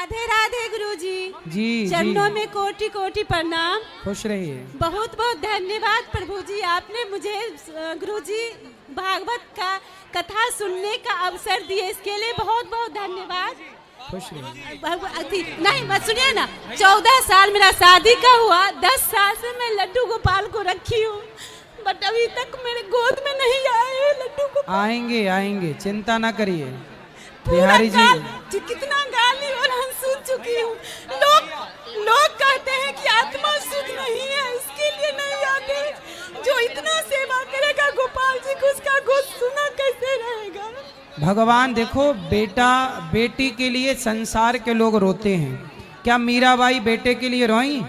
राधे राधे गुरुजी। जी चरणों में कोटि कोटि प्रणाम। खुश रहिए। बहुत बहुत धन्यवाद प्रभु जी, आपने मुझे गुरुजी भागवत का कथा सुनने का अवसर दिए, इसके लिए बहुत बहुत धन्यवाद। खुश रहिए। नहीं मत सुनिए ना, 14 साल मेरा शादी का हुआ, 10 साल से मैं लड्डू गोपाल को रखी हूँ, बट अभी तक मेरे गोद में नहीं आए लड्डू गोपाल। आएंगे आएंगे, चिंता ना करिए बिहारी जी। कितना गाली और हम सुन चुकी हूँ। लोग कहते हैं कि आत्मा शुद्ध नहीं है, इसके लिए नहीं आते। जो इतना सेवा करेगा गोपाल जी को, उसका गोद सुना कैसे रहेगा। भगवान देखो, बेटा बेटी के लिए संसार के लोग रोते हैं, क्या मीराबाई बेटे के लिए रोई?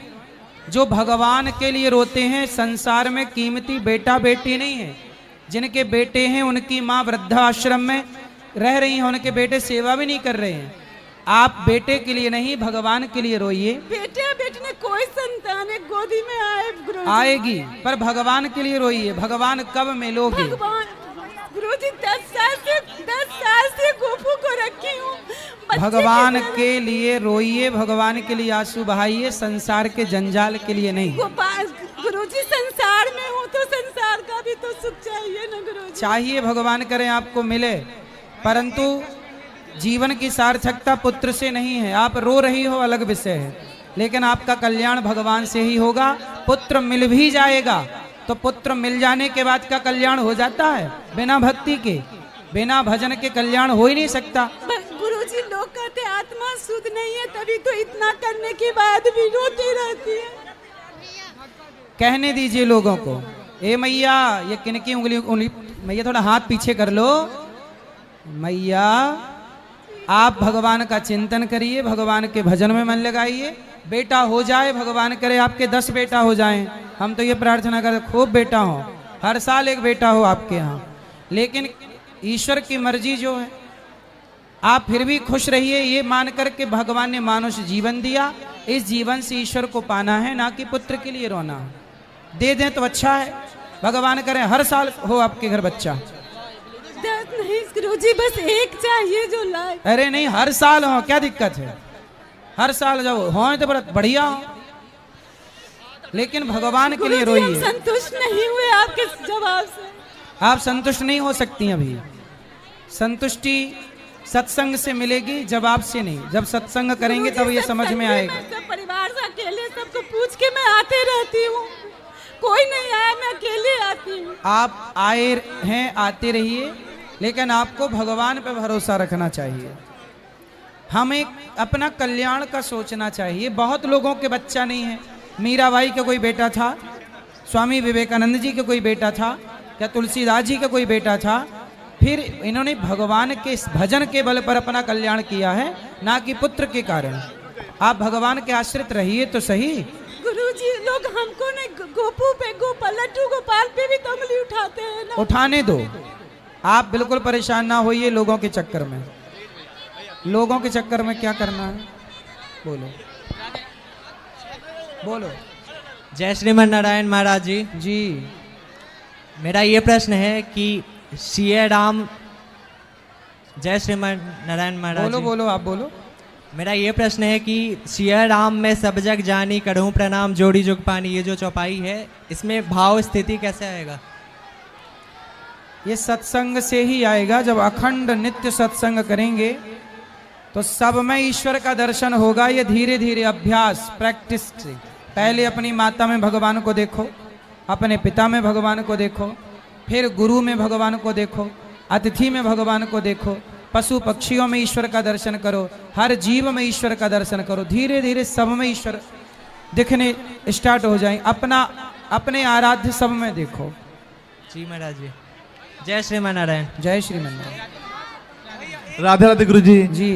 जो भगवान के लिए रोते हैं, संसार में कीमती बेटा बेटी नहीं है। जिनके बेटे हैं उनकी माँ वृद्धाश्रम में रह रही हैं, उनके बेटे सेवा भी नहीं कर रहे हैं। आप बेटे के लिए नहीं, भगवान के लिए रोइए। बेटे बेटी ने कोई संतान है गोदी में आएगी, पर भगवान के लिए रोइए। भगवान कब मिलोगे? भगवान गुरुजी 10 साल से गोपू को रखी हूँ। भगवान के लिए रोइए, भगवान के लिए आंसू बहाइए, संसार के जंजाल के लिए नहीं। गोपाल गुरुजी संसार में हूँ तो संसार का भी तो सुख चाहिए ना गुरुजी। चाहिए, भगवान करें आपको मिले, परंतु जीवन की सार्थकता पुत्र से नहीं है। आप रो रही हो अलग विषय है, लेकिन आपका कल्याण भगवान से ही होगा। पुत्र मिल भी जाएगा तो पुत्र मिल जाने के बाद का कल्याण हो जाता है, बिना भक्ति के, बिना भजन के कल्याण हो ही नहीं सकता। गुरुजी लोग कहते आत्मा शुद्ध नहीं है, तभी तो इतना करने के बाद भी रोती रहती है। कहने दीजिए लोगों को। ए मैया, ये किनकी उंगली मैया थोड़ा हाथ पीछे कर लो। मैया आप भगवान का चिंतन करिए, भगवान के भजन में मन लगाइए। बेटा हो जाए, भगवान करे आपके 10 बेटा हो जाएं। हम तो ये प्रार्थना करते खूब बेटा हो, हर साल एक बेटा हो आपके यहाँ। लेकिन ईश्वर की मर्जी जो है, आप फिर भी खुश रहिए, ये मान कर के भगवान ने मानुष जीवन दिया, इस जीवन से ईश्वर को पाना है, ना कि पुत्र के लिए रोना। दे दें तो अच्छा है, भगवान करें हर साल हो आपके घर बच्चा। नहीं गुरुजी, बस एक चाहिए जो लाए। अरे नहीं, हर साल हो, क्या दिक्कत है? हर साल जाओ हो तो बड़ा बढ़िया हो, लेकिन भगवान के लिए रोइए। संतुष्ट नहीं हुए आपके जवाब से। आप संतुष्ट नहीं हो सकती अभी। संतुष्टि सत्संग से मिलेगी, जवाब से नहीं। जब सत्संग करेंगे तब ये समझ में आएगा। सब परिवार से अकेले सबको पूछ के मैं आते रहती हूँ, कोई नहीं आया, मैं अकेले आती हूँ। आप आए हैं, आते रहिए, लेकिन आपको भगवान पे भरोसा रखना चाहिए। हमें अपना कल्याण का सोचना चाहिए। बहुत लोगों के बच्चा नहीं है। मीराबाई का कोई बेटा था, स्वामी विवेकानंद जी का कोई बेटा था, या तुलसीदास जी का कोई बेटा था। फिर इन्होंने भगवान के भजन के बल पर अपना कल्याण किया है, ना कि पुत्र के कारण। आप भगवान के आश्रित रहिए तो सही। गुरुजी लोग हमको नहीं, गोपू पे, गोपाल, लड्डू गोपाल पे भी तो उंगली उठाते हैं ना। उठाने दो, आप बिल्कुल परेशान ना होइए लोगों के चक्कर में। लोगों के चक्कर में क्या करना है? बोलो बोलो। जय श्रीमन नारायण महाराज जी। जी, मेरा ये प्रश्न है कि सिया राम, जय श्रीमन नारायण महाराज बोलो जी। बोलो, आप बोलो। मेरा ये प्रश्न है कि सिया राम में सब जग जानी, करूं प्रणाम जोड़ी जुग पानी, ये जो चौपाई है, इसमें भाव स्थिति कैसे आएगा? ये सत्संग से ही आएगा। जब अखंड नित्य सत्संग करेंगे तो सब में ईश्वर का दर्शन होगा। ये धीरे धीरे अभ्यास, प्रैक्टिस से। पहले अपनी माता में भगवान को देखो, अपने पिता में भगवान को देखो, फिर गुरु में भगवान को देखो, अतिथि में भगवान को देखो, पशु पक्षियों में ईश्वर का दर्शन करो, हर जीव में ईश्वर का दर्शन करो। धीरे धीरे सब में ईश्वर दिखने स्टार्ट हो जाए। अपने आराध्य सब में देखो। जी महाराज जी। जय श्रीमन नारायण। जय श्रीमन नारायण। राधे राधे गुरु जी। जी,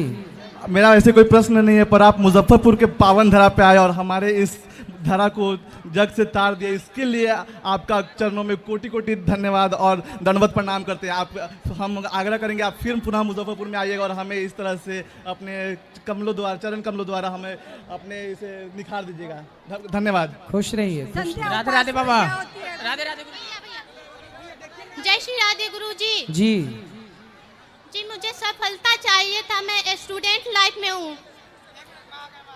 मेरा ऐसे कोई प्रश्न नहीं है, पर आप मुजफ्फरपुर के पावन धरा पे आए और हमारे इस धरा को जग से तार दिया, इसके लिए आपका चरणों में कोटि कोटि धन्यवाद और दंडवत प्रणाम करते हैं। आप हम आग्रह करेंगे आप फिर पुनः मुजफ्फरपुर में आइएगा और हमें इस तरह से अपने कमलों द्वारा, चरण कमलों द्वारा हमें अपने इसे निखार दीजिएगा। धन्यवाद। खुश रहिए। राधे राधे बाबा। राधे राधे। जय श्री राधे गुरु जी। जी, मुझे सफलता चाहिए था, मैं स्टूडेंट लाइफ में हूँ।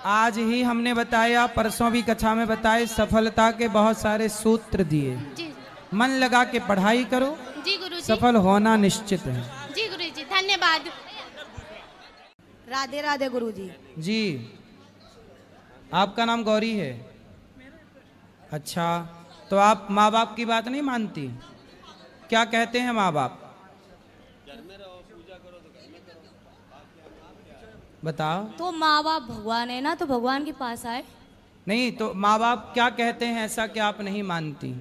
आज ही हमने बताया, परसों भी कक्षा में बताए, सफलता के बहुत सारे सूत्र दिए। जी मन लगा के पढ़ाई करो, जी गुरुजी। सफल होना निश्चित है। जी गुरुजी, धन्यवाद। राधे राधे गुरुजी। जी, आपका नाम गौरी है? अच्छा, तो आप माँ बाप की बात नहीं मानती? क्या कहते हैं माँ बाप? बताओ। तो माँ बाप भगवान है ना, तो भगवान के पास आए। नहीं तो माँ बाप क्या कहते हैं ऐसा कि आप नहीं मानती?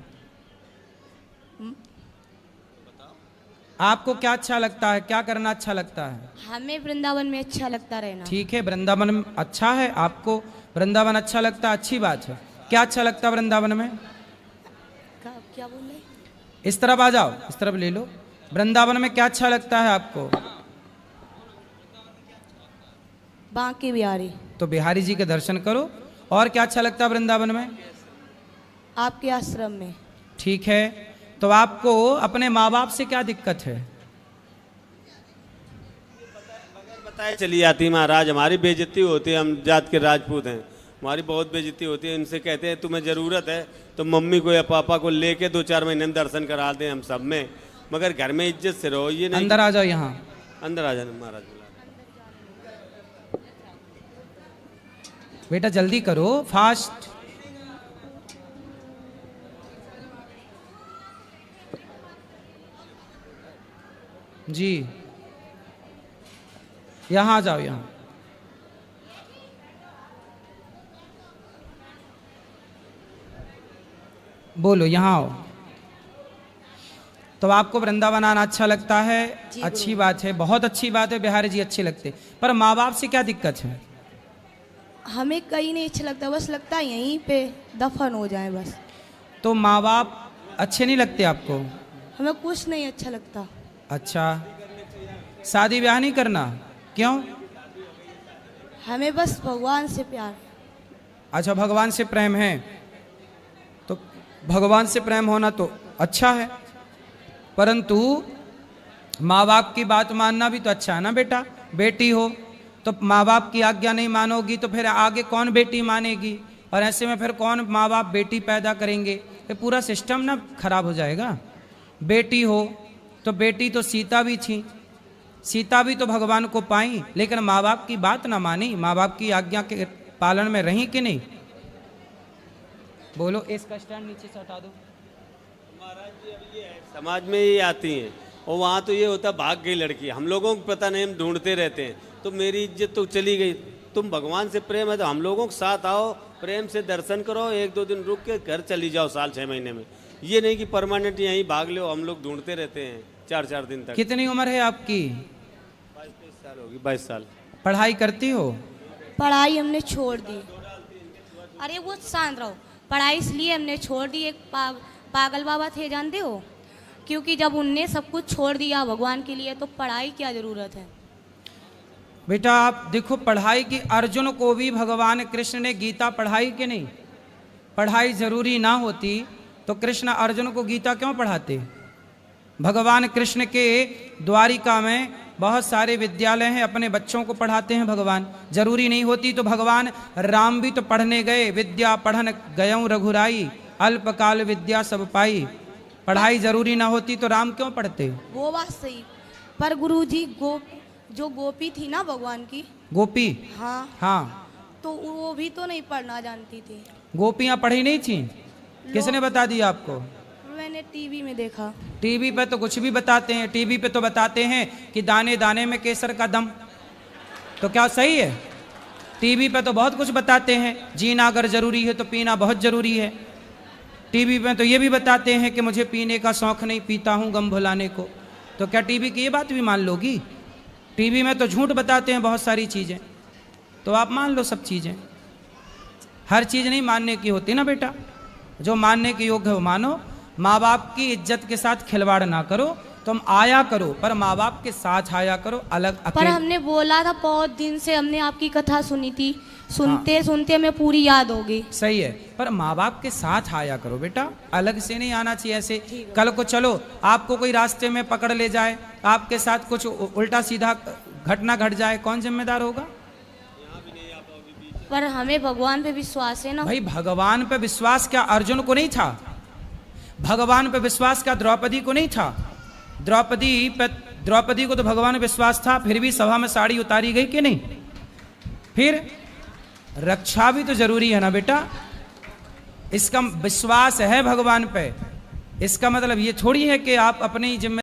आपको क्या अच्छा लगता है, क्या करना अच्छा लगता है? हमें वृंदावन में अच्छा लगता रहना। ठीक है, वृंदावन में अच्छा है, आपको वृंदावन अच्छा लगता है, अच्छी बात है। क्या अच्छा लगता है वृंदावन में? क्या बोल रहे? इस तरफ आ जाओ, इस तरफ ले लो। वृंदावन में क्या अच्छा लगता है आपको? बांके बिहारी। तो बिहारी जी के दर्शन करो। और क्या अच्छा लगता है वृंदावन में? आपके आश्रम में। ठीक है, तो आपको अपने माँ बाप से क्या दिक्कत है? बताए चली जाती महाराज, हमारी बेइज्जती होती है, हम जात के राजपूत हैं, हमारी बहुत बेइज्जती होती है। इनसे कहते हैं तुम्हें ज़रूरत है तो मम्मी को या पापा को लेके 2-4 महीने में दर्शन करा दें हम सब में, मगर घर में इज्जत से रहो। ये नहीं अंदर आ जाओ, यहाँ अंदर आ जाना महाराज। बेटा जल्दी करो, फास्ट। जी, यहाँ आ जाओ, यहाँ। बोलो, यहाँ आओ। तो आपको वृंदावन आना अच्छा लगता है? अच्छी बात है, बहुत अच्छी बात है, बिहारी जी अच्छे लगते। पर माँ बाप से क्या दिक्कत है? हमें कहीं नहीं अच्छा लगता, बस लगता है यहीं पे दफन हो जाए बस। तो माँ बाप अच्छे नहीं लगते आपको? हमें कुछ नहीं अच्छा लगता। अच्छा, शादी ब्याह नहीं करना? क्यों? हमें बस भगवान से प्यार है। अच्छा, भगवान से प्रेम है, तो भगवान से प्रेम होना तो अच्छा है, परंतु माँ बाप की बात मानना भी तो अच्छा है ना बेटा। बेटी हो तो माँ बाप की आज्ञा नहीं मानोगी तो फिर आगे कौन बेटी मानेगी, और ऐसे में फिर कौन माँ बाप बेटी पैदा करेंगे? ये पूरा सिस्टम ना खराब हो जाएगा। बेटी हो तो बेटी तो सीता भी थी, सीता भी तो भगवान को पाई, लेकिन माँ बाप की बात ना मानी, माँ बाप की आज्ञा के पालन में रही कि नहीं? बोलो, इसका स्टैंड नीचे से हटा दो। समाज में ये आती हैं और वहाँ तो ये होता भाग गई लड़की, हम लोगों को पता नहीं, हम ढूंढते रहते हैं, तो मेरी इज्जत तो चली गई। तुम भगवान से प्रेम है तो हम लोगों के साथ आओ, प्रेम से दर्शन करो, 1-2 दिन रुक के घर चली जाओ साल 6 महीने में। ये नहीं कि परमानेंट यहीं भाग लो, हम लोग ढूंढते रहते हैं 4-4 दिन तक। कितनी उम्र है आपकी? 22 साल होगी, 22 साल। पढ़ाई करती हो? पढ़ाई हमने छोड़ दी। अरे वो शांत रहो। पढ़ाई इसलिए हमने छोड़ दी, एक पागल बाबा थे जानते हो, क्योंकि जब उनने सब कुछ छोड़ दिया भगवान के लिए तो पढ़ाई क्या ज़रूरत है। बेटा आप देखो, पढ़ाई की अर्जुन को भी भगवान कृष्ण ने गीता पढ़ाई कि नहीं? पढ़ाई जरूरी ना होती तो कृष्ण अर्जुन को गीता क्यों पढ़ाते? भगवान कृष्ण के द्वारिका में बहुत सारे विद्यालय हैं, अपने बच्चों को पढ़ाते हैं भगवान। जरूरी नहीं होती तो भगवान राम भी तो पढ़ने गए, विद्या पढ़न गयऊँ रघुराई, अल्पकाल विद्या सब पाई। पढ़ाई जरूरी ना होती तो राम क्यों पढ़ते? वो बात सही, पर गुरुजी जो गोपी थी ना भगवान की, गोपी, हाँ हाँ, तो वो भी तो नहीं पढ़ना जानती थी। गोपियाँ पढ़ी नहीं थी? किसने बता दिया आपको? मैंने टीवी में देखा। टीवी पे तो कुछ भी बताते हैं, टीवी पे तो बताते हैं कि दाने दाने में केसर का दम, तो क्या सही है? टीवी पे तो बहुत कुछ बताते हैं, जीना अगर जरूरी है तो पीना बहुत जरूरी है। टीवी पे तो ये भी बताते हैं कि मुझे पीने का शौक नहीं, पीता हूँ गम भुलाने को, तो क्या टीवी की ये बात भी मान लोगी? टीवी में तो झूठ बताते हैं बहुत सारी चीज़ें, तो आप मान लो सब चीज़ें। हर चीज़ नहीं मानने की होती ना बेटा, जो मानने के योग्य हो मानो। माँ बाप की इज्जत के साथ खिलवाड़ ना करो, तुम आया करो पर माँ बाप के साथ आया करो, अलग पर अकेले। हमने बोला था, बहुत दिन से हमने आपकी कथा सुनी थी, सुनते सुनते हमें पूरी याद हो गई। सही है, पर माँ बाप के साथ आया करो बेटा, अलग से नहीं आना चाहिए ऐसे। कल को चलो आपको कोई रास्ते में पकड़ ले जाए, आपके साथ कुछ उल्टा सीधा घटना घट जाए, कौन जिम्मेदार होगा? पर हमें भगवान पे विश्वास है ना। भाई भगवान पे विश्वास क्या अर्जुन को नहीं था? भगवान पे विश्वास क्या द्रौपदी को नहीं था? द्रौपदी को तो भगवान पे विश्वास था, फिर भी सभा में साड़ी उतारी गई कि नहीं? फिर रक्षा भी तो जरूरी है ना बेटा। इसका विश्वास है भगवान पे, इसका मतलब ये थोड़ी है कि आप अपनी जिम्मे